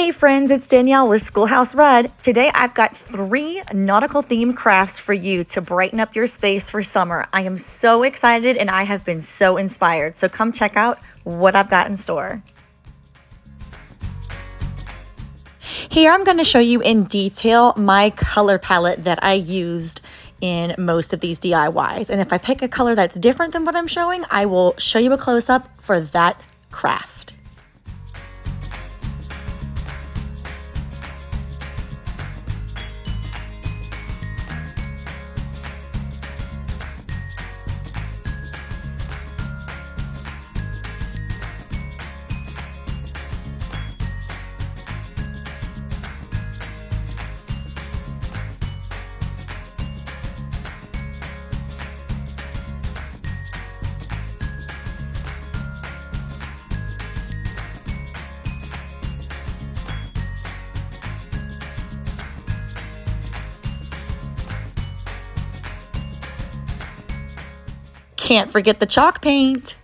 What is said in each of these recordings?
Hey friends, it's Danielle with Schoolhouse Red. Today I've got 3 nautical themed crafts for you to brighten up your space for summer. I am so excited and I have been so inspired. So come check out what I've got in store. Here I'm going to show you in detail my color palette that I used in most of these DIYs. And if I pick a color that's different than what I'm showing, I will show you a close-up for that craft. Can't forget the chalk paint.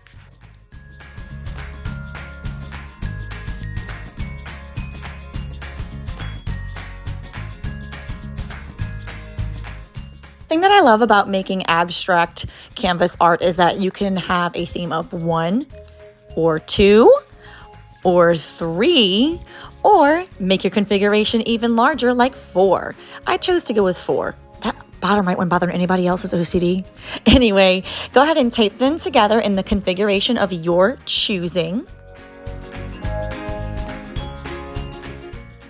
The thing that I love about making abstract canvas art is that you can have a theme of 1 or 2 or 3, or make your configuration even larger like 4. I chose to go with 4. That bottom right one bothering anybody else's OCD. Anyway, go ahead and tape them together in the configuration of your choosing.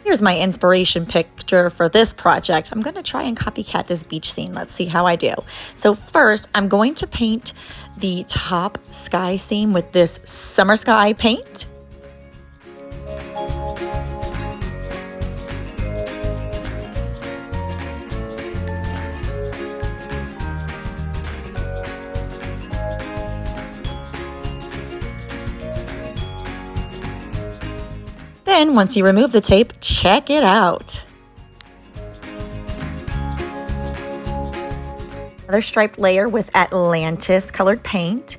Here's my inspiration picture for this project. I'm going to try and copycat this beach scene. Let's see how I do. So first, I'm going to paint the top sky scene with this summer sky paint. Then, once you remove the tape, check it out. Another striped layer with Atlantis colored paint.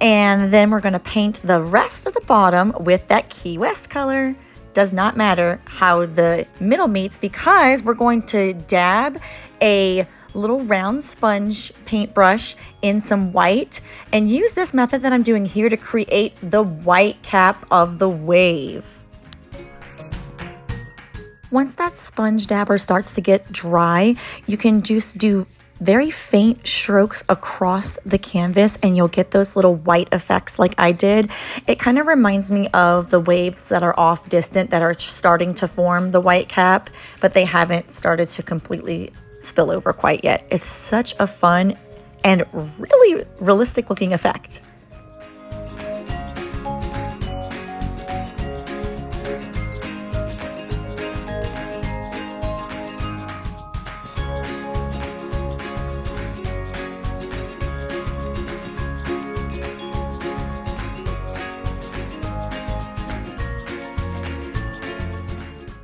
And then we're going to paint the rest of the bottom with that Key West color. Does not matter how the middle meets because we're going to dab a little round sponge paintbrush in some white and use this method that I'm doing here to create the white cap of the wave. Once that sponge dabber starts to get dry, you can just do very faint strokes across the canvas and you'll get those little white effects like I did. It kind of reminds me of the waves that are off distant that are starting to form the white cap, but they haven't started to completely spill over quite yet. It's such a fun and really realistic looking effect.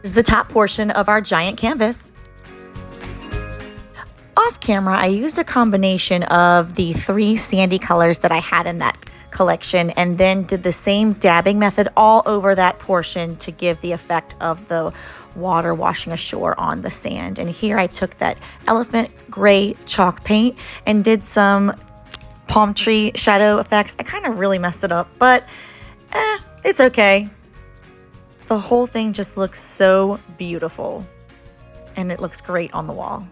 Is the top portion of our giant canvas. Off camera, I used a combination of the 3 sandy colors that I had in that collection and then did the same dabbing method all over that portion to give the effect of the water washing ashore on the sand. And here I took that elephant gray chalk paint and did some palm tree shadow effects. I kind of really messed it up, but it's okay. The whole thing just looks so beautiful and it looks great on the wall.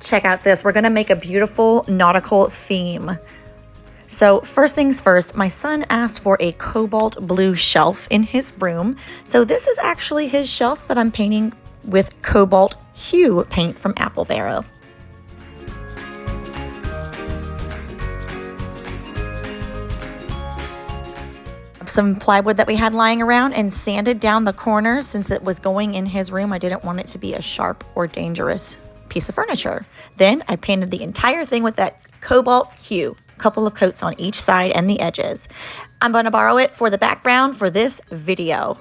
Check out this. We're going to make a beautiful nautical theme. So first things first, my son asked for a cobalt blue shelf in his room. So this is actually his shelf that I'm painting with cobalt hue paint from Apple Barrel. Some plywood that we had lying around and sanded down the corners since it was going in his room. I didn't want it to be a sharp or dangerous piece of furniture. Then I painted the entire thing with that cobalt hue, a couple of coats on each side and the edges. I'm going to borrow it for the background for this video.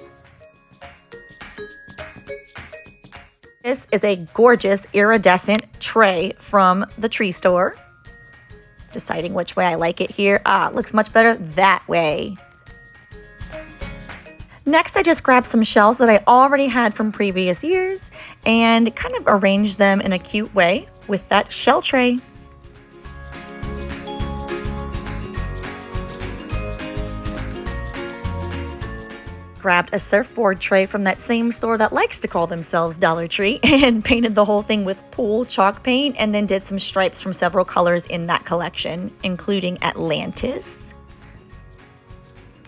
This is a gorgeous iridescent tray from the tree store. Deciding which way I like it here. It looks much better that way. Next, I just grabbed some shells that I already had from previous years and kind of arranged them in a cute way with that shell tray. Grabbed a surfboard tray from that same store that likes to call themselves Dollar Tree and painted the whole thing with pool chalk paint, and then did some stripes from several colors in that collection, including Atlantis.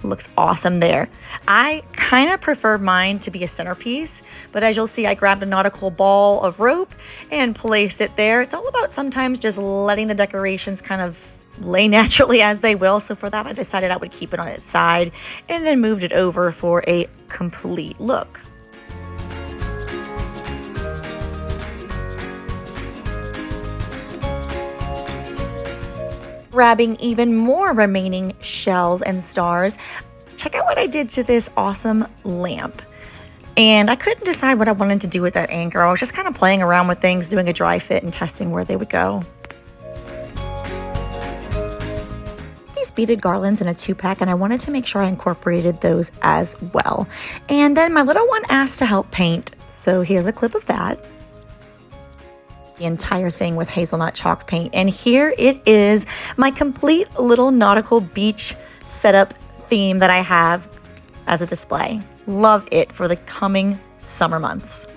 Looks awesome there. I kind of prefer mine to be a centerpiece, but as you'll see, I grabbed a nautical ball of rope and placed it there. It's all about sometimes just letting the decorations kind of lay naturally as they will. So for that, I decided I would keep it on its side and then moved it over for a complete look. Grabbing even more remaining shells and stars, check out what I did to this awesome lamp. And I couldn't decide what I wanted to do with that anchor. I was just kind of playing around with things, doing a dry fit and testing where they would go. Beaded garlands in a 2-pack, and I wanted to make sure I incorporated those as well. And then my little one asked to help paint, so here's a clip of that. The entire thing with hazelnut chalk paint, and here it is, my complete little nautical beach setup theme that I have as a display. Love it for the coming summer months.